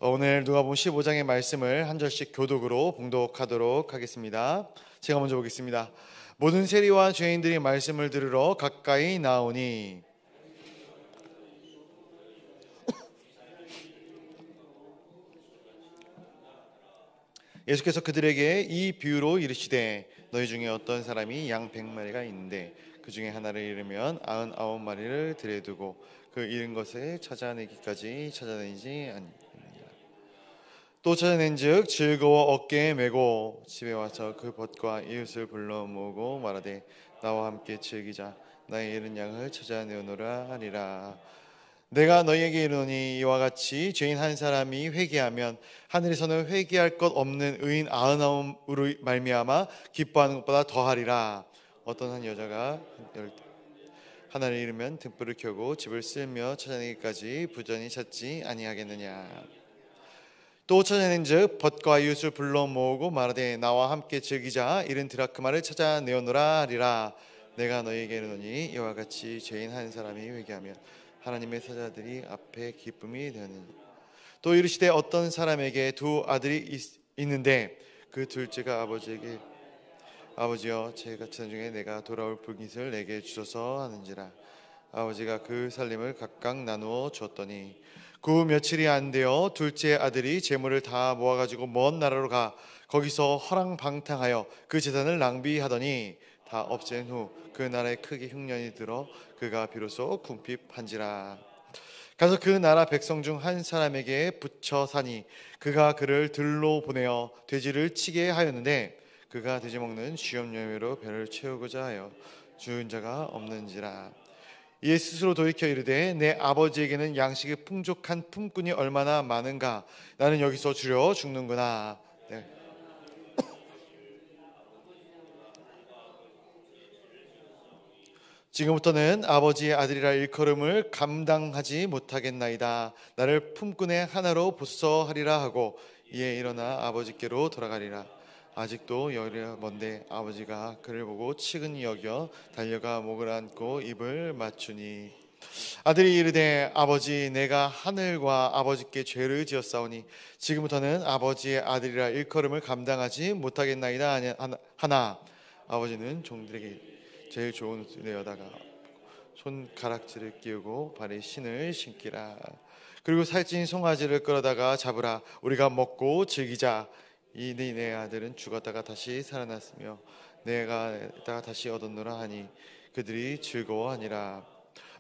오늘 누가복음 15장의 말씀을 한 절씩 교독으로 봉독하도록 하겠습니다. 제가 먼저 보겠습니다. 모든 세리와 죄인들이 말씀을 들으러 가까이 나오니 예수께서 그들에게 이 비유로 이르시되 너희 중에 어떤 사람이 양 100마리가 있는데 그 중에 하나를 잃으면 99마리를 들에 두고 그 잃은 것을 찾아내기까지 찾아내지 않느니라. 또 찾아낸즉 즐거워 어깨에 메고 집에 와서 그 벗과 이웃을 불러 모으고 말하되 나와 함께 즐기자. 나의 잃은 양을 찾아내오노라 하리라. 내가 너희에게 이르노니 이와 같이 죄인 한 사람이 회개하면 하늘에서는 회개할 것 없는 의인 99으로 말미암아 기뻐하는 것보다 더하리라. 어떤 한 여자가 하나를 잃으면 등불을 켜고 집을 쓸며 찾아내기까지 부전히 찾지 아니하겠느냐. 또 찾아낸즉 벗과 이웃을 불러 모으고 말하되 나와 함께 즐기자. 잃은 드라크마를 찾아내오노라 하리라. 내가 너희에게 이르노니 이와 같이 죄인 한 사람이 회개하면 하나님의 사자들이 앞에 기쁨이 되느니라. 또 이르시되 어떤 사람에게 두 아들이 있는데 그 둘째가 아버지에게 아버지여 제 같은 중에 내가 돌아올 불깃을 내게 주소서 하는지라. 아버지가 그 살림을 각각 나누어 주었더니 그 며칠이 안 되어 둘째 아들이 재물을 다 모아가지고 먼 나라로 가 거기서 허랑방탕하여 그 재산을 낭비하더니 다 없앤 후 그 나라에 크게 흉년이 들어 그가 비로소 궁핍한지라. 가서 그 나라 백성 중 한 사람에게 붙여 사니 그가 그를 들로 보내어 돼지를 치게 하였는데 그가 돼지 먹는 쉬엄 열매로 배를 채우고자 하여 주은 자가 없는지라. 이에 스스로 돌이켜 이르되 내 아버지에게는 양식이 풍족한 품꾼이 얼마나 많은가. 나는 여기서 주려 죽는구나. 네. 지금부터는 아버지의 아들이라 일컬음을 감당하지 못하겠나이다. 나를 품꾼의 하나로 보소서하리라 하고 이에 일어나 아버지께로 돌아가리라. 아직도 여리가 먼데 아버지가 그를 보고 치근히 여겨 달려가 목을 안고 입을 맞추니 아들이 이르되 아버지 내가 하늘과 아버지께 죄를 지었사오니 지금부터는 아버지의 아들이라 일컬음을 감당하지 못하겠나이다 하나 아버지는 종들에게 제일 좋은 옷을 내어다가 손가락질을 끼우고 발에 신을 신기라. 그리고 살찐 송아지를 끌어다가 잡으라. 우리가 먹고 즐기자. 이 네 아들은 죽었다가 다시 살아났으며 내가 다시 얻었노라 하니 그들이 즐거워하니라.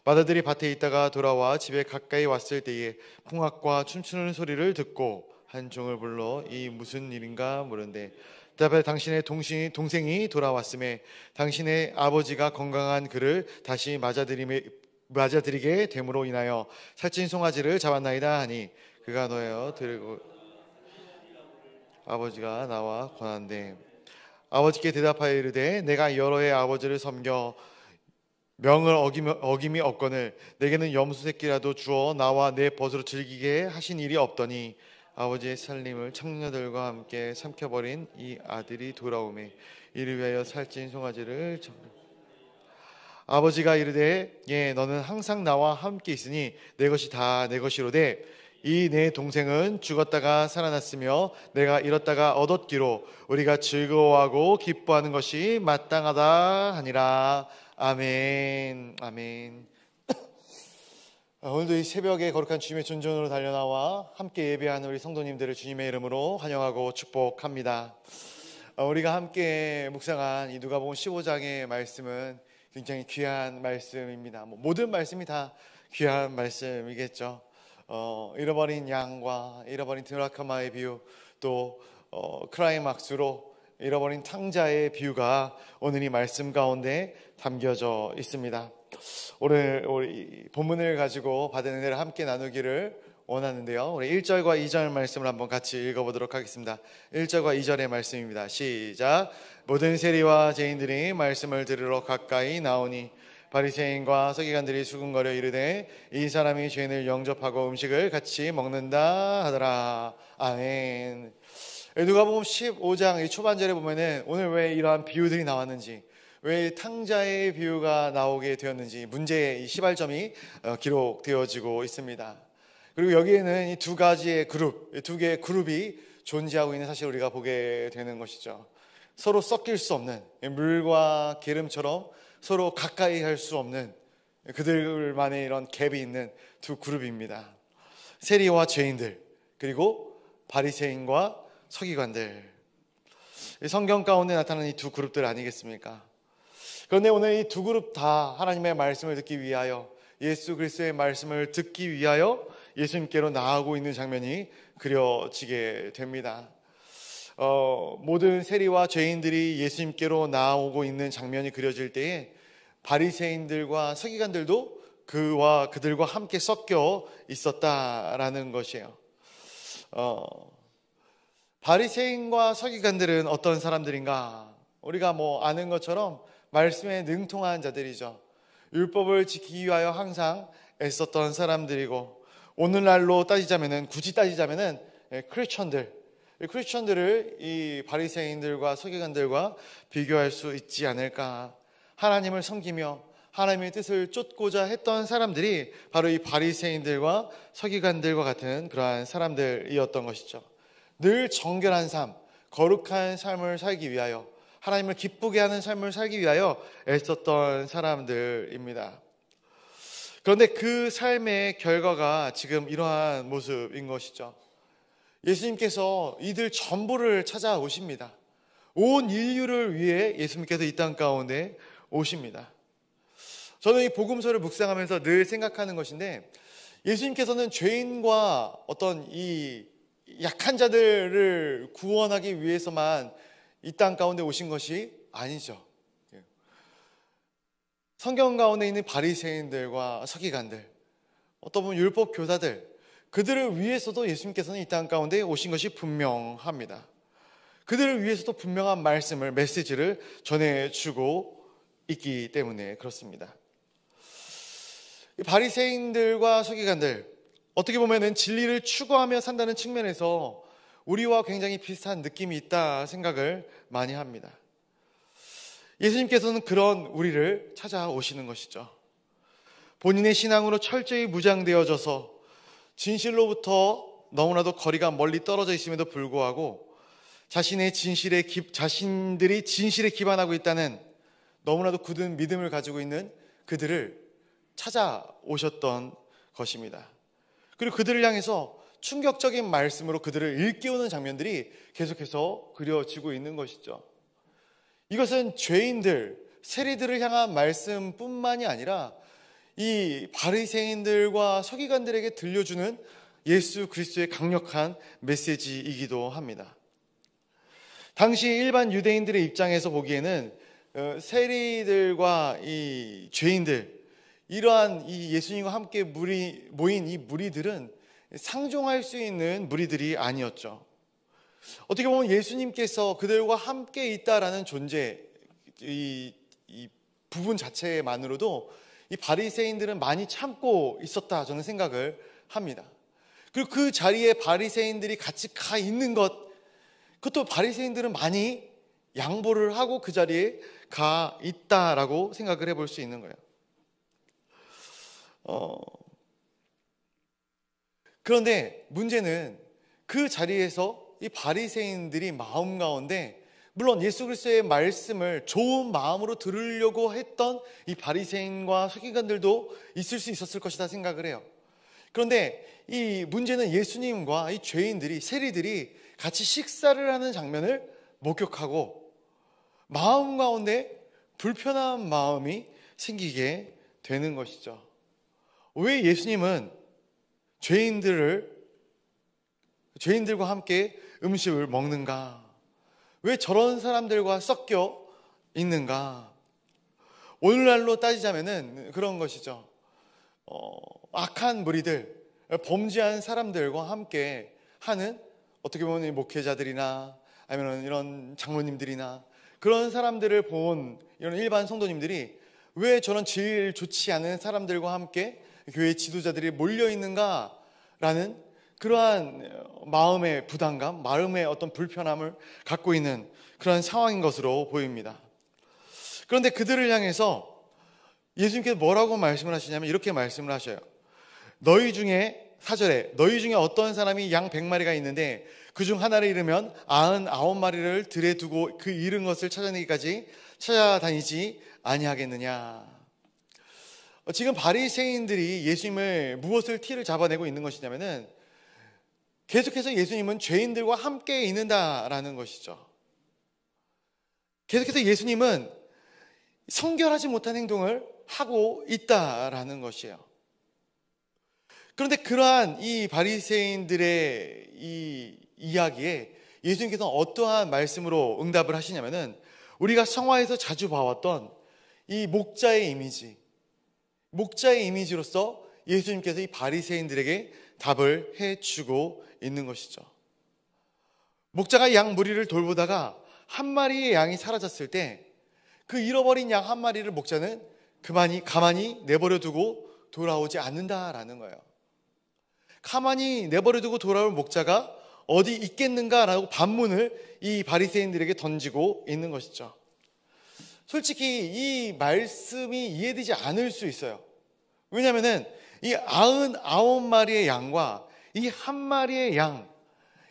마다들이 밭에 있다가 돌아와 집에 가까이 왔을 때에 풍악과 춤추는 소리를 듣고 한 종을 불러 이 무슨 일인가 물은데 대답에 당신의 동생이 돌아왔음에 당신의 아버지가 건강한 그를 다시 맞아들이게 됨으로 인하여 살찐 송아지를 잡았나이다 하니 그가 너여 들고 아버지가 나와 권한대 아버지께 대답하여 이르되 내가 여러 해 아버지를 섬겨 명을 어김이 없거늘 내게는 염소 새끼라도 주어 나와 내 벗으로 즐기게 하신 일이 없더니 아버지의 살림을 청녀들과 함께 삼켜버린 이 아들이 돌아오매 이를 위하여 살찐 송아지를 아버지가 이르되 예 너는 항상 나와 함께 있으니 내 것이 다 내 것이로되 이 내 동생은 죽었다가 살아났으며 내가 잃었다가 얻었기로 우리가 즐거워하고 기뻐하는 것이 마땅하다 하니라. 아멘. 아멘. 오늘도 이 새벽에 거룩한 주님의 존전으로 달려나와 함께 예배하는 우리 성도님들을 주님의 이름으로 환영하고 축복합니다. 우리가 함께 묵상한 이 누가복음 15장의 말씀은 굉장히 귀한 말씀입니다. 모든 말씀이 다 귀한 말씀이겠죠. 잃어버린 양과 잃어버린 드라크마의 비유, 또 클라이막스로 잃어버린 탕자의 비유가 오늘 이 말씀 가운데 담겨져 있습니다. 오늘 우리 본문을 가지고 받은 은혜를 함께 나누기를 원하는데요. 우리 1절과 2절 말씀을 한번 같이 읽어보도록 하겠습니다. 1절과 2절의 말씀입니다. 시작. 모든 세리와 죄인들이 말씀을 들으러 가까이 나오니 바리새인과 서기관들이 수군거려 이르되 이 사람이 죄인을 영접하고 음식을 같이 먹는다 하더라. 아멘. 누가복음 15장 이 초반절에 보면은 오늘 왜 이러한 비유들이 나왔는지, 왜 탕자의 비유가 나오게 되었는지 문제의 이 시발점이 기록되어지고 있습니다. 그리고 여기에는 이 두 가지의 그룹, 두 개의 그룹이 존재하고 있는 사실을 우리가 보게 되는 것이죠. 서로 섞일 수 없는, 물과 기름처럼 서로 가까이 할 수 없는 그들만의 이런 갭이 있는 두 그룹입니다. 세리와 죄인들, 그리고 바리새인과 서기관들. 성경 가운데 나타나는 이 두 그룹들 아니겠습니까? 그런데 오늘 이 두 그룹 다 하나님의 말씀을 듣기 위하여, 예수 그리스도의 말씀을 듣기 위하여 예수님께로 나아가고 있는 장면이 그려지게 됩니다. 모든 세리와 죄인들이 예수님께로 나아오고 있는 장면이 그려질 때에 바리새인들과 서기관들도 그들과 함께 섞여 있었다라는 것이에요. 바리새인과 서기관들은 어떤 사람들인가? 우리가 아는 것처럼 말씀에 능통한 자들이죠. 율법을 지키기 위하여 항상 애썼던 사람들이고, 오늘날로 굳이 따지자면은 크리스천들을 이 바리새인들과 서기관들과 비교할 수 있지 않을까. 하나님을 섬기며 하나님의 뜻을 쫓고자 했던 사람들이 바로 이 바리새인들과 서기관들과 같은 그러한 사람들이었던 것이죠. 늘 정결한 삶, 거룩한 삶을 살기 위하여, 하나님을 기쁘게 하는 삶을 살기 위하여 애썼던 사람들입니다. 그런데 그 삶의 결과가 지금 이러한 모습인 것이죠. 예수님께서 이들 전부를 찾아오십니다. 온 인류를 위해 예수님께서 이 땅 가운데 오십니다. 저는 이 복음서를 묵상하면서 늘 생각하는 것인데, 예수님께서는 죄인과 어떤 이 약한 자들을 구원하기 위해서만 이 땅 가운데 오신 것이 아니죠. 성경 가운데 있는 바리새인들과 서기관들, 어떤 보면 율법 교사들, 그들을 위해서도 예수님께서는 이 땅 가운데 오신 것이 분명합니다. 그들을 위해서도 분명한 메시지를 전해주고 있기 때문에 그렇습니다. 바리새인들과 서기관들, 어떻게 보면은 진리를 추구하며 산다는 측면에서 우리와 굉장히 비슷한 느낌이 있다 생각을 많이 합니다. 예수님께서는 그런 우리를 찾아오시는 것이죠. 본인의 신앙으로 철저히 무장되어져서 진실로부터 너무나도 거리가 멀리 떨어져 있음에도 불구하고 자신들이 진실에 기반하고 있다는 너무나도 굳은 믿음을 가지고 있는 그들을 찾아오셨던 것입니다. 그리고 그들을 향해서 충격적인 말씀으로 그들을 일깨우는 장면들이 계속해서 그려지고 있는 것이죠. 이것은 죄인들, 세리들을 향한 말씀뿐만이 아니라 이 바리새인들과 서기관들에게 들려주는 예수 그리스도의 강력한 메시지이기도 합니다. 당시 일반 유대인들의 입장에서 보기에는 세리들과 이 죄인들, 이러한 이 예수님과 함께 모인 이 무리들은 상종할 수 있는 무리들이 아니었죠. 어떻게 보면 예수님께서 그들과 함께 있다라는 존재, 이 부분 자체만으로도 이 바리새인들은 많이 참고 있었다, 저는 생각을 합니다. 그리고 그 자리에 바리새인들이 같이 가 있는 것, 그것도 바리새인들은 많이 양보를 하고 그 자리에 가 있다라고 생각을 해볼 수 있는 거예요. 그런데 문제는 그 자리에서 이 바리새인들이 마음 가운데, 물론 예수 그리스도의 말씀을 좋은 마음으로 들으려고 했던 이 바리새인과 서기관들도 있을 수 있었을 것이다 생각을 해요. 그런데 이 문제는 예수님과 이 죄인들이, 세리들이 같이 식사를 하는 장면을 목격하고 마음 가운데 불편한 마음이 생기게 되는 것이죠. 왜 예수님은 죄인들과 함께 음식을 먹는가? 왜 저런 사람들과 섞여 있는가? 오늘날로 따지자면은 그런 것이죠. 악한 무리들, 범죄한 사람들과 함께 하는, 어떻게 보면 목회자들이나 아니면 이런 장로님들이나 그런 사람들을 본 이런 일반 성도님들이 왜 저런 질 좋지 않은 사람들과 함께 교회 지도자들이 몰려 있는가라는 그러한 마음의 부담감, 마음의 어떤 불편함을 갖고 있는 그런 상황인 것으로 보입니다. 그런데 그들을 향해서 예수님께서 뭐라고 말씀을 하시냐면 이렇게 말씀을 하셔요. 너희 중에 4절에 너희 중에 어떤 사람이 양 100마리가 있는데 그중 하나를 잃으면 99마리를 들에 두고 그 잃은 것을 찾아내기까지 찾아다니지 아니하겠느냐. 지금 바리새인들이 예수님을 무엇을 티를 잡아내고 있는 것이냐면은 계속해서 예수님은 죄인들과 함께 있는다라는 것이죠. 계속해서 예수님은 성결하지 못한 행동을 하고 있다라는 것이에요. 그런데 그러한 이 바리새인들의 이 이야기에 예수님께서는 어떠한 말씀으로 응답을 하시냐면은 우리가 성화에서 자주 봐왔던 이 목자의 이미지로서 예수님께서 이 바리새인들에게 답을 해주고 있는 것이죠. 목자가 양 무리를 돌보다가 한 마리의 양이 사라졌을 때 그 잃어버린 양 한 마리를 목자는 가만히 내버려 두고 돌아오지 않는다라는 거예요. 가만히 내버려 두고 돌아올 목자가 어디 있겠는가라고 반문을 이 바리새인들에게 던지고 있는 것이죠. 솔직히 이 말씀이 이해되지 않을 수 있어요. 왜냐하면 이 99마리의 양과 이 한 마리의 양,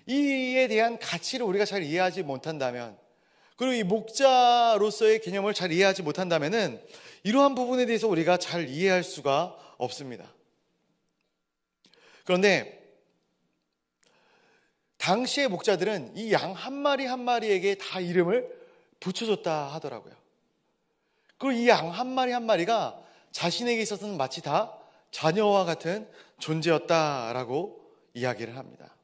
이에 대한 가치를 우리가 잘 이해하지 못한다면, 그리고 이 목자로서의 개념을 잘 이해하지 못한다면 이러한 부분에 대해서 우리가 잘 이해할 수가 없습니다. 그런데 당시의 목자들은 이 양 한 마리 한 마리에게 다 이름을 붙여줬다 하더라고요. 그리고 이 양 한 마리 한 마리가 자신에게 있어서는 마치 다 자녀와 같은 존재였다라고 이야기를 합니다.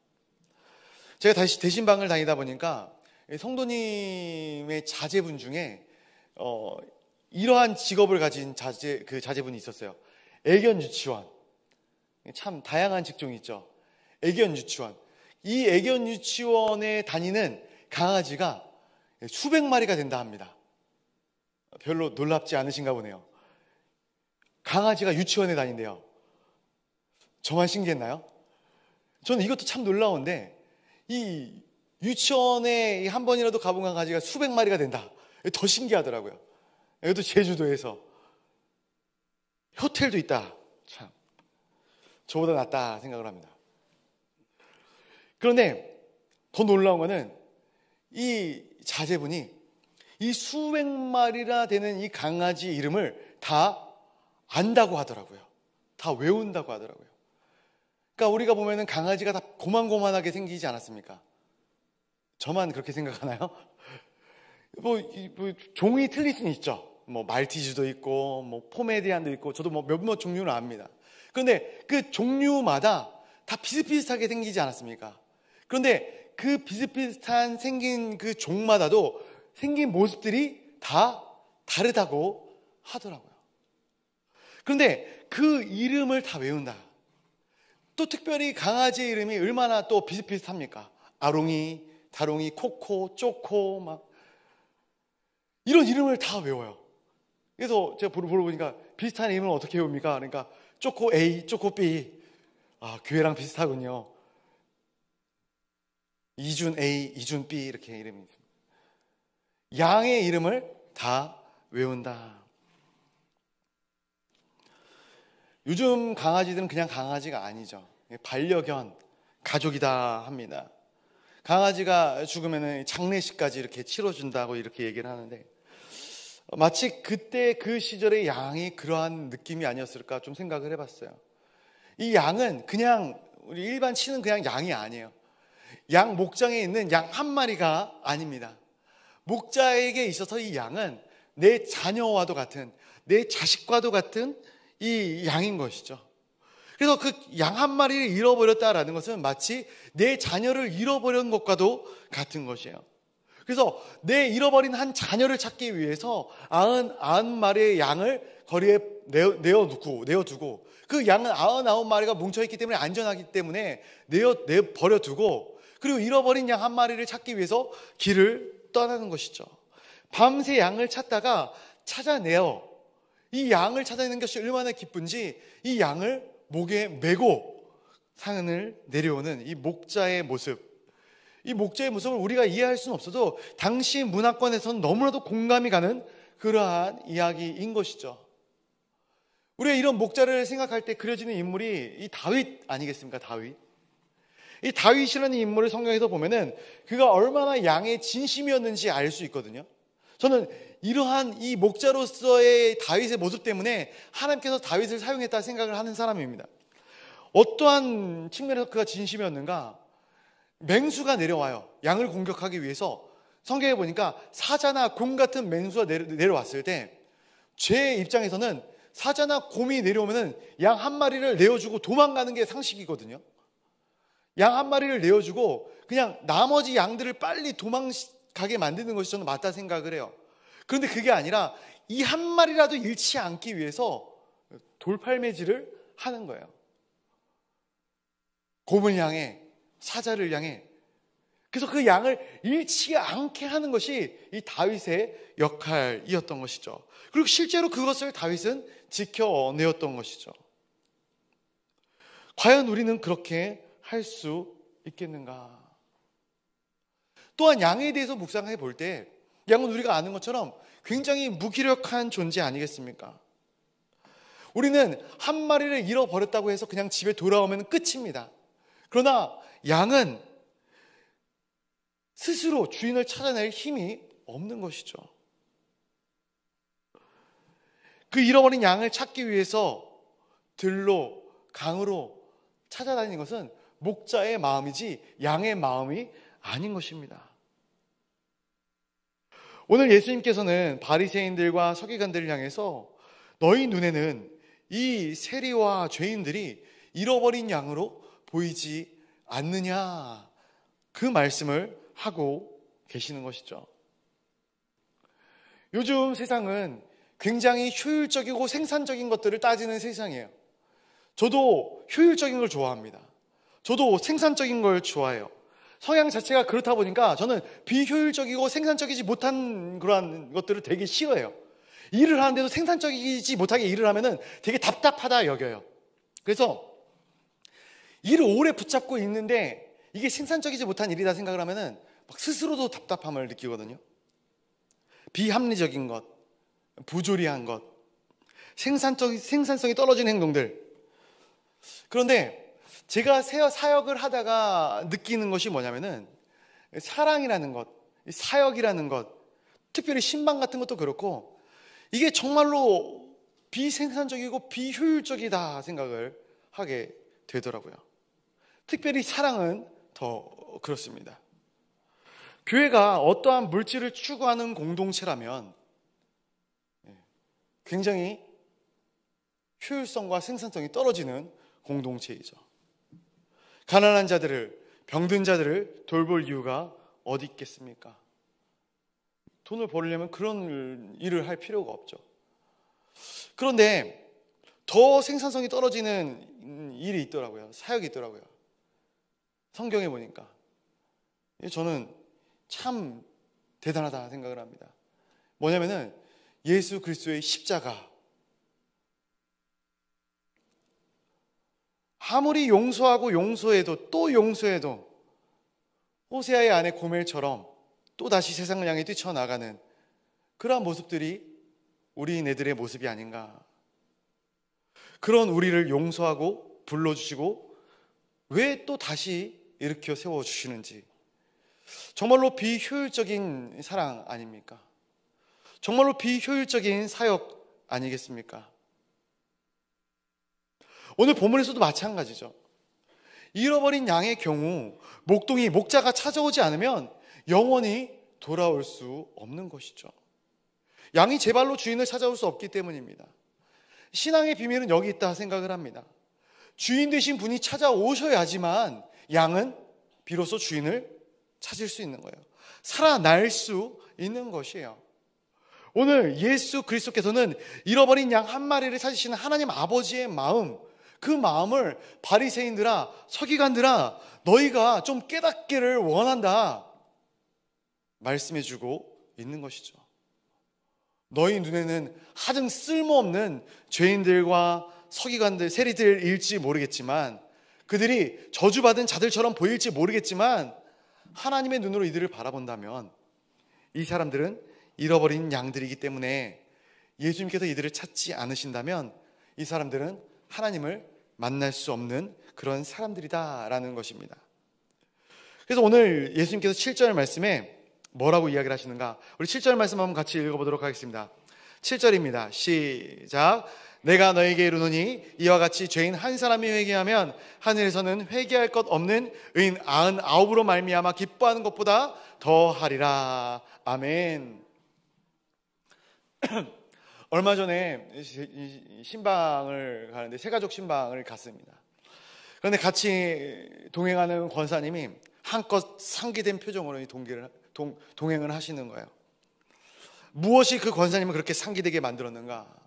제가 다시 대신방을 다니다 보니까 성도님의 자제분 중에 이러한 직업을 가진 자제분이 있었어요. 애견 유치원. 참 다양한 직종이 있죠. 애견 유치원. 이 애견 유치원에 다니는 강아지가 수백 마리가 된다 합니다. 별로 놀랍지 않으신가 보네요. 강아지가 유치원에 다닌대요. 저만 신기했나요? 저는 이것도 참 놀라운데, 이 유치원에 한 번이라도 가본 강아지가 수백 마리가 된다. 더 신기하더라고요. 이것도 제주도에서. 호텔도 있다. 참, 저보다 낫다 생각을 합니다. 그런데 더 놀라운 거는 이 자제분이 이 수백 마리나 되는 이 강아지 이름을 다 안다고 하더라고요. 다 외운다고 하더라고요. 그러니까 우리가 보면은 강아지가 다 고만고만하게 생기지 않았습니까? 저만 그렇게 생각하나요? 뭐 종이 틀릴 수는 있죠. 뭐 말티즈도 있고, 뭐 포메디안도 있고, 저도 뭐 몇몇 종류는 압니다. 그런데 그 종류마다 다 비슷비슷하게 생기지 않았습니까? 그런데 그 비슷비슷한 생긴 그 종마다도 생긴 모습들이 다 다르다고 하더라고요. 그런데 그 이름을 다 외운다. 또 특별히 강아지 이름이 얼마나 또 비슷비슷합니까? 아롱이, 다롱이, 코코, 쪼코, 막 이런 이름을 다 외워요. 그래서 제가 물어보니까 비슷한 이름을 어떻게 외웁니까? 그러니까 쪼코 A, 쪼코 B. 아, 교회랑 비슷하군요. 이준 A, 이준 B 이렇게 이름이 있습니다. 양의 이름을 다 외운다. 요즘 강아지들은 그냥 강아지가 아니죠. 반려견, 가족이다 합니다. 강아지가 죽으면 장례식까지 이렇게 치러준다고 이렇게 얘기를 하는데, 마치 그때 그 시절의 양이 그러한 느낌이 아니었을까 좀 생각을 해봤어요. 이 양은 그냥 우리 일반 치는 그냥 양이 아니에요. 양 목장에 있는 양 한 마리가 아닙니다. 목자에게 있어서 이 양은 내 자녀와도 같은, 내 자식과도 같은 이 양인 것이죠. 그래서 그 양 한 마리를 잃어버렸다라는 것은 마치 내 자녀를 잃어버린 것과도 같은 것이에요. 그래서 내 잃어버린 한 자녀를 찾기 위해서 99마리의 양을 거리에 내어두고 그 양은 99마리가 뭉쳐있기 때문에 안전하기 때문에 버려두고, 그리고 잃어버린 양 한 마리를 찾기 위해서 길을 떠나는 것이죠. 밤새 양을 찾다가 찾아내어 이 양을 찾아내는 것이 얼마나 기쁜지 이 양을 목에 메고 산을 내려오는 이 목자의 모습, 이 목자의 모습을 우리가 이해할 수는 없어도 당시 문화권에서는 너무나도 공감이 가는 그러한 이야기인 것이죠. 우리가 이런 목자를 생각할 때 그려지는 인물이 이 다윗 아니겠습니까? 다윗. 이 다윗이라는 인물을 성경에서 보면은 그가 얼마나 양의 진심이었는지 알 수 있거든요. 저는 이러한 이 목자로서의 다윗의 모습 때문에 하나님께서 다윗을 사용했다 생각을 하는 사람입니다. 어떠한 측면에서 그가 진심이었는가? 맹수가 내려와요. 양을 공격하기 위해서. 성경에 보니까 사자나 곰 같은 맹수가 내려왔을 때 제 입장에서는 사자나 곰이 내려오면은 양 한 마리를 내어주고 도망가는 게 상식이거든요. 양 한 마리를 내어주고 그냥 나머지 양들을 빨리 도망가게 만드는 것이 저는 맞다 생각을 해요. 그런데 그게 아니라 이 한 마리라도 잃지 않기 위해서 돌팔매질을 하는 거예요. 곰을 향해, 사자를 향해. 그래서 그 양을 잃지 않게 하는 것이 이 다윗의 역할이었던 것이죠. 그리고 실제로 그것을 다윗은 지켜내었던 것이죠. 과연 우리는 그렇게 할 수 있겠는가? 또한 양에 대해서 묵상해 볼 때 양은 우리가 아는 것처럼 굉장히 무기력한 존재 아니겠습니까? 우리는 한 마리를 잃어버렸다고 해서 그냥 집에 돌아오면 끝입니다. 그러나 양은 스스로 주인을 찾아낼 힘이 없는 것이죠. 그 잃어버린 양을 찾기 위해서 들로, 강으로 찾아다니는 것은 목자의 마음이지 양의 마음이 아닌 것입니다. 오늘 예수님께서는 바리새인들과 서기관들을 향해서 너희 눈에는 이 세리와 죄인들이 잃어버린 양으로 보이지 않느냐, 그 말씀을 하고 계시는 것이죠. 요즘 세상은 굉장히 효율적이고 생산적인 것들을 따지는 세상이에요. 저도 효율적인 걸 좋아합니다. 저도 생산적인 걸 좋아해요. 성향 자체가 그렇다 보니까 저는 비효율적이고 생산적이지 못한 그러한 것들을 되게 싫어해요. 일을 하는데도 생산적이지 못하게 일을 하면은 되게 답답하다 여겨요. 그래서 일을 오래 붙잡고 있는데 이게 생산적이지 못한 일이다 생각을 하면은 막 스스로도 답답함을 느끼거든요. 비합리적인 것, 부조리한 것, 생산성이 떨어진 행동들. 그런데 제가 사역을 하다가 느끼는 것이 뭐냐면은 사랑이라는 것, 사역이라는 것, 특별히 신방 같은 것도 그렇고 이게 정말로 비생산적이고 비효율적이다 생각을 하게 되더라고요. 특별히 사랑은 더 그렇습니다. 교회가 어떠한 물질을 추구하는 공동체라면 굉장히 효율성과 생산성이 떨어지는 공동체이죠. 가난한 자들을, 병든 자들을 돌볼 이유가 어디 있겠습니까? 돈을 벌려면 그런 일을 할 필요가 없죠. 그런데 더 생산성이 떨어지는 일이 있더라고요. 사역이 있더라고요. 성경에 보니까. 저는 참 대단하다 생각을 합니다. 뭐냐면은 예수 그리스도의 십자가. 아무리 용서하고 용서해도 또 용서해도 호세아의 아내 고멜처럼 또 다시 세상을 향해 뛰쳐나가는 그러한 모습들이 우리네들의 모습이 아닌가. 그런 우리를 용서하고 불러주시고 왜 또 다시 일으켜 세워주시는지. 정말로 비효율적인 사랑 아닙니까? 정말로 비효율적인 사역 아니겠습니까? 오늘 본문에서도 마찬가지죠. 잃어버린 양의 경우 목자가 찾아오지 않으면 영원히 돌아올 수 없는 것이죠. 양이 제 발로 주인을 찾아올 수 없기 때문입니다. 신앙의 비밀은 여기 있다 생각을 합니다. 주인 되신 분이 찾아오셔야지만 양은 비로소 주인을 찾을 수 있는 거예요. 살아날 수 있는 것이에요. 오늘 예수 그리스도께서는 잃어버린 양 한 마리를 찾으시는 하나님 아버지의 마음, 그 마음을 바리새인들아, 서기관들아, 너희가 좀 깨닫기를 원한다 말씀해주고 있는 것이죠. 너희 눈에는 하등 쓸모없는 죄인들과 서기관들, 세리들일지 모르겠지만, 그들이 저주받은 자들처럼 보일지 모르겠지만 하나님의 눈으로 이들을 바라본다면 이 사람들은 잃어버린 양들이기 때문에 예수님께서 이들을 찾지 않으신다면 이 사람들은 하나님을 만날 수 없는 그런 사람들이다라는 것입니다. 그래서 오늘 예수님께서 7절 말씀에 뭐라고 이야기를 하시는가? 우리 7절 말씀 한번 같이 읽어보도록 하겠습니다. 7절입니다. 시작. 내가 너에게 이르노니 이와 같이 죄인 한 사람이 회개하면 하늘에서는 회개할 것 없는 의인 99으로 말미암아 기뻐하는 것보다 더하리라. 아멘. 얼마 전에 신방을 가는데 세가족 신방을 갔습니다. 그런데 같이 동행하는 권사님이 한껏 상기된 표정으로 동행을 하시는 거예요. 무엇이 그 권사님을 그렇게 상기되게 만들었는가?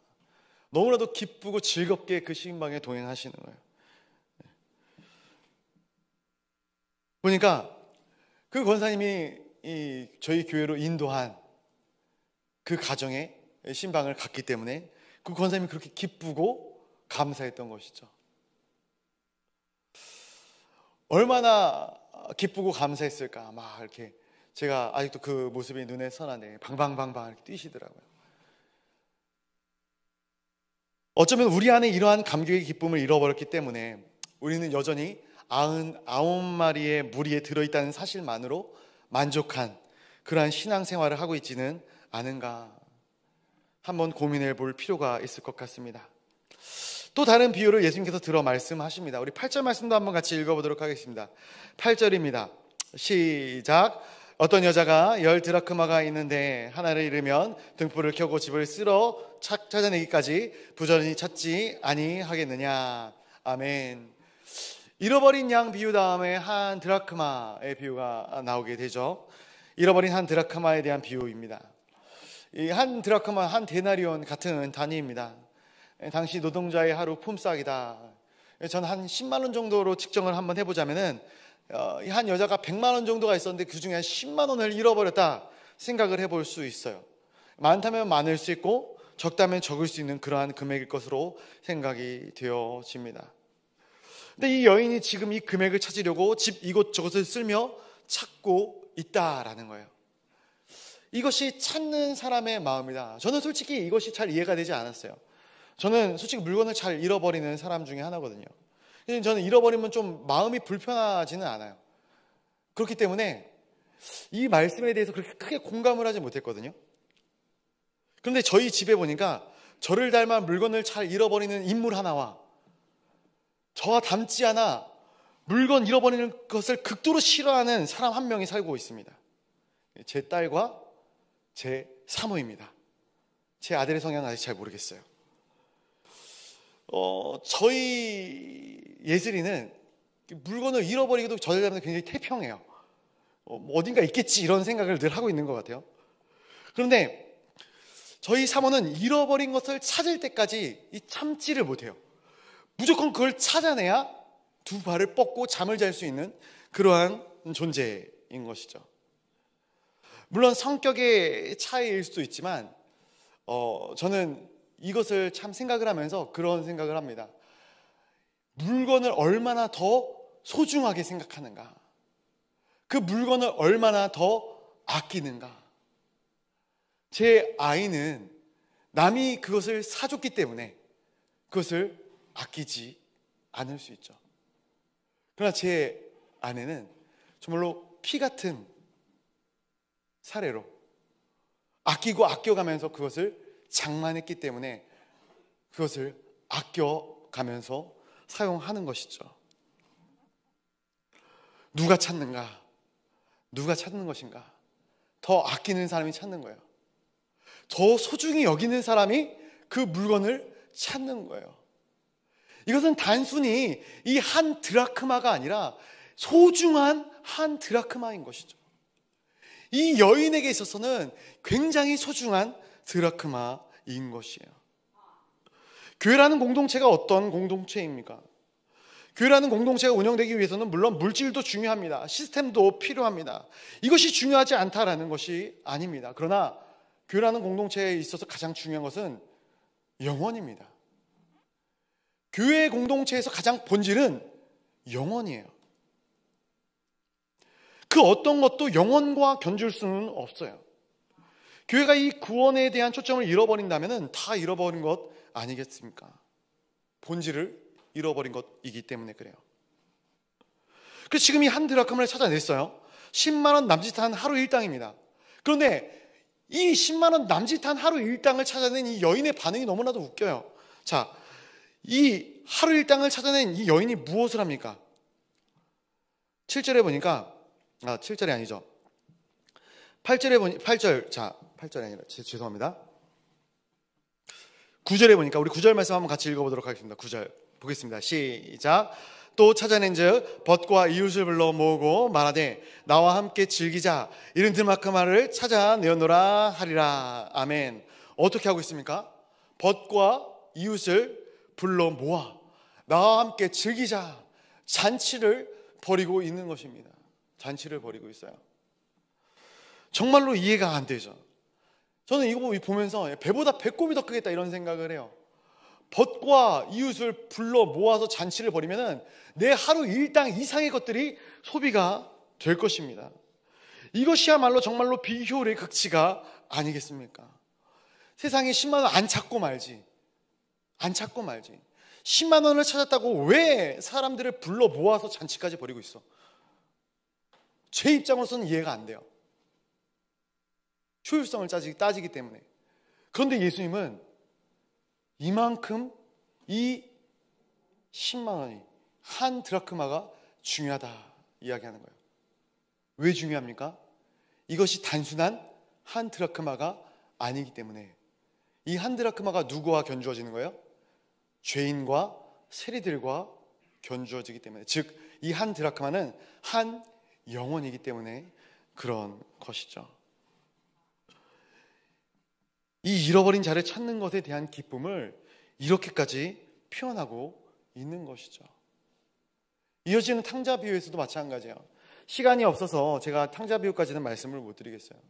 너무나도 기쁘고 즐겁게 그 신방에 동행하시는 거예요. 보니까 그 권사님이 저희 교회로 인도한 그 가정에 신방을 갔기 때문에 그 권사님이 그렇게 기쁘고 감사했던 것이죠. 얼마나 기쁘고 감사했을까. 막 이렇게 제가 아직도 그 모습이 눈에 선하네. 방방방방 이렇게 뛰시더라고요. 어쩌면 우리 안에 이러한 감격의 기쁨을 잃어버렸기 때문에 우리는 여전히 99마리의 무리에 들어있다는 사실만으로 만족한 그러한 신앙생활을 하고 있지는 않은가, 한번 고민해 볼 필요가 있을 것 같습니다. 또 다른 비유를 예수님께서 들어 말씀하십니다. 우리 8절 말씀도 한번 같이 읽어보도록 하겠습니다. 8절입니다. 시작. 어떤 여자가 10드라크마가 있는데 하나를 잃으면 등불을 켜고 집을 쓸어 찾아내기까지 부지런히 찾지 아니하겠느냐. 아멘. 잃어버린 양 비유 다음에 한 드라크마의 비유가 나오게 되죠. 잃어버린 한 드라크마에 대한 비유입니다. 이 한 드라크마, 한 데나리온 같은 단위입니다. 당시 노동자의 하루 품삯이다. 저는 한 10만 원 정도로 측정을 한번 해보자면은 한 여자가 100만 원 정도가 있었는데 그 중에 한 10만 원을 잃어버렸다 생각을 해볼 수 있어요. 많다면 많을 수 있고 적다면 적을 수 있는 그러한 금액일 것으로 생각이 되어집니다. 근데 이 여인이 지금 이 금액을 찾으려고 집 이곳저곳을 쓸며 찾고 있다라는 거예요. 이것이 찾는 사람의 마음이다. 저는 솔직히 이것이 잘 이해가 되지 않았어요. 저는 솔직히 물건을 잘 잃어버리는 사람 중에 하나거든요. 저는 잃어버리면 좀 마음이 불편하지는 않아요. 그렇기 때문에 이 말씀에 대해서 그렇게 크게 공감을 하지 못했거든요. 그런데 저희 집에 보니까 저를 닮아 물건을 잘 잃어버리는 인물 하나와 저와 닮지 않아 물건 잃어버리는 것을 극도로 싫어하는 사람 한 명이 살고 있습니다. 제 딸과 제 사모입니다. 제 아들의 성향은 아직 잘 모르겠어요. 저희 예슬이는 물건을 잃어버리기도 저를 닮아서 굉장히 태평해요. 어딘가 있겠지 이런 생각을 늘 하고 있는 것 같아요. 그런데 저희 사모는 잃어버린 것을 찾을 때까지 참지를 못해요. 무조건 그걸 찾아내야 두 발을 뻗고 잠을 잘 수 있는 그러한 존재인 것이죠. 물론 성격의 차이일 수도 있지만 저는 이것을 참 생각을 하면서 그런 생각을 합니다. 물건을 얼마나 더 소중하게 생각하는가, 그 물건을 얼마나 더 아끼는가. 제 아이는 남이 그것을 사줬기 때문에 그것을 아끼지 않을 수 있죠. 그러나 제 아내는 정말로 피 같은 사례로 아끼고 아껴가면서 그것을 장만했기 때문에 그것을 아껴가면서 사용하는 것이죠. 누가 찾는가? 누가 찾는 것인가? 더 아끼는 사람이 찾는 거예요. 더 소중히 여기는 사람이 그 물건을 찾는 거예요. 이것은 단순히 이 한 드라크마가 아니라 소중한 한 드라크마인 것이죠. 이 여인에게 있어서는 굉장히 소중한 드라크마인 것이에요. 교회라는 공동체가 어떤 공동체입니까? 교회라는 공동체가 운영되기 위해서는 물론 물질도 중요합니다. 시스템도 필요합니다. 이것이 중요하지 않다라는 것이 아닙니다. 그러나 교회라는 공동체에 있어서 가장 중요한 것은 영혼입니다. 교회 공동체에서 가장 본질은 영혼이에요. 그 어떤 것도 영혼과 견줄 수는 없어요. 교회가 이 구원에 대한 초점을 잃어버린다면 다 잃어버린 것 아니겠습니까? 본질을 잃어버린 것이기 때문에 그래요. 그래서 지금 이 한 드라크마를 찾아냈어요. 10만 원 남짓한 하루 일당입니다. 그런데 이 10만 원 남짓한 하루 일당을 찾아낸 이 여인의 반응이 너무나도 웃겨요. 자, 이 하루 일당을 찾아낸 이 여인이 무엇을 합니까? 7절에 보니까 7절이 아니죠. 8절에 보니 8절이 아니라 죄송합니다. 9절에 보니까 우리 9절 말씀 한번 같이 읽어보도록 하겠습니다. 9절 보겠습니다. 시작. 또 찾아낸즉 벗과 이웃을 불러 모으고 말하되 나와 함께 즐기자. 이른 드라크마를 찾아내었노라 하리라. 아멘. 어떻게 하고 있습니까? 벗과 이웃을 불러 모아 나와 함께 즐기자. 잔치를 벌이고 있는 것입니다. 잔치를 벌이고 있어요. 정말로 이해가 안 되죠. 저는 이거 보면서 배보다 배꼽이 더 크겠다 이런 생각을 해요. 벗과 이웃을 불러 모아서 잔치를 벌이면 내 하루 일당 이상의 것들이 소비가 될 것입니다. 이것이야말로 정말로 비효율의 극치가 아니겠습니까? 세상에 10만 원 안 찾고 말지. 10만 원을 찾았다고 왜 사람들을 불러 모아서 잔치까지 벌이고 있어? 제 입장으로서는 이해가 안 돼요. 효율성을 따지기 때문에. 그런데 예수님은 이만큼 이 10만 원이 한 드라크마가 중요하다 이야기하는 거예요. 왜 중요합니까? 이것이 단순한 한 드라크마가 아니기 때문에. 이 한 드라크마가 누구와 견주어지는 거예요? 죄인과 세리들과 견주어지기 때문에. 즉 이 한 드라크마는 한 영혼이기 때문에 그런 것이죠. 이 잃어버린 자를 찾는 것에 대한 기쁨을 이렇게까지 표현하고 있는 것이죠. 이어지는 탕자 비유에서도 마찬가지예요. 시간이 없어서 제가 탕자 비유까지는 말씀을 못 드리겠어요.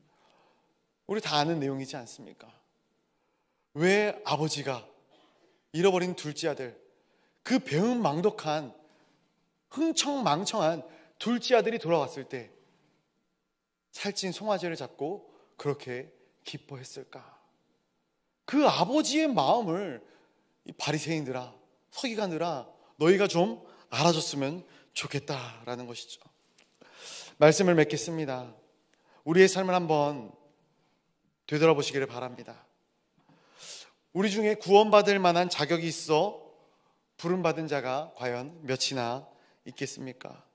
우리 다 아는 내용이지 않습니까? 왜 아버지가 잃어버린 둘째 아들, 그 배은망덕한 흥청망청한 둘째 아들이 돌아왔을 때 살찐 송아지를 잡고 그렇게 기뻐했을까? 그 아버지의 마음을 이 바리새인들아, 서기관들아, 너희가 좀 알아줬으면 좋겠다라는 것이죠. 말씀을 맺겠습니다. 우리의 삶을 한번 되돌아보시기를 바랍니다. 우리 중에 구원받을 만한 자격이 있어 부름받은 자가 과연 몇이나 있겠습니까?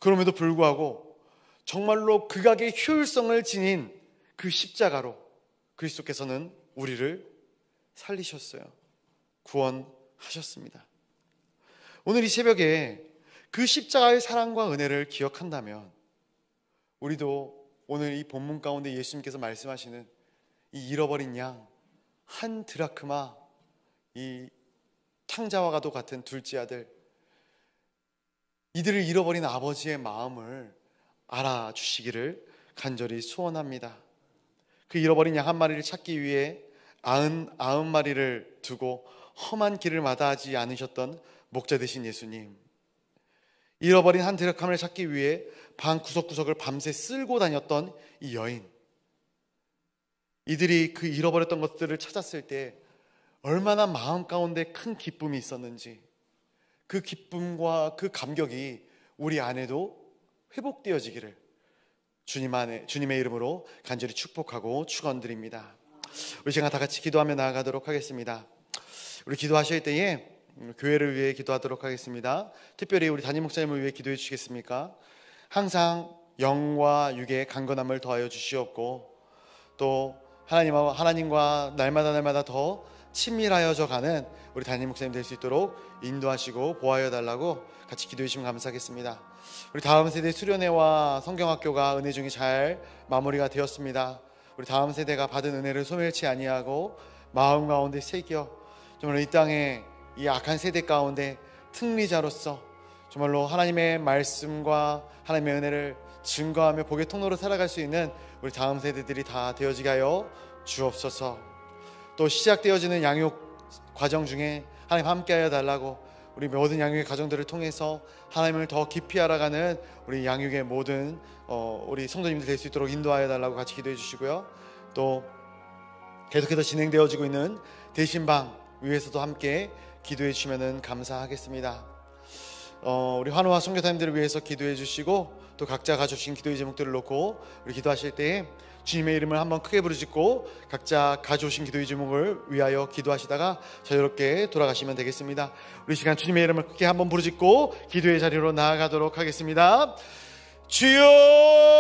그럼에도 불구하고 정말로 극악의 효율성을 지닌 그 십자가로 그리스도께서는 우리를 살리셨어요. 구원하셨습니다. 오늘 이 새벽에 그 십자가의 사랑과 은혜를 기억한다면 우리도 오늘 이 본문 가운데 예수님께서 말씀하시는 이 잃어버린 양 한 드라크마, 이 탕자와도 같은 둘째 아들, 이들을 잃어버린 아버지의 마음을 알아주시기를 간절히 소원합니다. 그 잃어버린 양 한 마리를 찾기 위해 99마리를 두고 험한 길을 마다하지 않으셨던 목자 되신 예수님, 잃어버린 한 드라크마를 찾기 위해 방 구석구석을 밤새 쓸고 다녔던 이 여인, 이들이 그 잃어버렸던 것들을 찾았을 때 얼마나 마음 가운데 큰 기쁨이 있었는지, 그 기쁨과 그 감격이 우리 안에도 회복되어지기를 주님의 이름으로 간절히 축복하고 축원드립니다. 우리 시간 다 같이 기도하며 나아가도록 하겠습니다. 우리 기도하실 때에 교회를 위해 기도하도록 하겠습니다. 특별히 우리 담임 목사님을 위해 기도해 주시겠습니까? 항상 영과 육의 강건함을 더하여 주시옵고, 또 하나님과 날마다 더 친밀하여져 가는 우리 담임 목사님 될 수 있도록 인도하시고 보호하여 달라고 같이 기도해 주시면 감사하겠습니다. 우리 다음 세대 수련회와 성경학교가 은혜 중에 잘 마무리가 되었습니다. 우리 다음 세대가 받은 은혜를 소멸치 아니하고 마음 가운데 새겨 정말 이 땅에 이 악한 세대 가운데 승리자로서 정말로 하나님의 말씀과 하나님의 은혜를 증거하며 복의 통로로 살아갈 수 있는 우리 다음 세대들이 다 되어지게 하여 주옵소서. 또 시작되어지는 양육 과정 중에 하나님 함께하여 달라고, 우리 모든 양육의 과정들을 통해서 하나님을 더 깊이 알아가는 우리 양육의 모든 우리 성도님들 될 수 있도록 인도하여 달라고 같이 기도해 주시고요. 또 계속해서 진행되어지고 있는 대신방 위에서도 함께 기도해 주시면 감사하겠습니다. 우리 환우와 선교사님들을 위해서 기도해 주시고 또 각자 가져오신 기도의 제목들을 놓고 우리 기도하실 때에 주님의 이름을 한번 크게 부르짖고 각자 가져오신 기도의 제목을 위하여 기도하시다가 자유롭게 돌아가시면 되겠습니다. 우리 시간 주님의 이름을 크게 한번 부르짖고 기도의 자리로 나아가도록 하겠습니다. 주여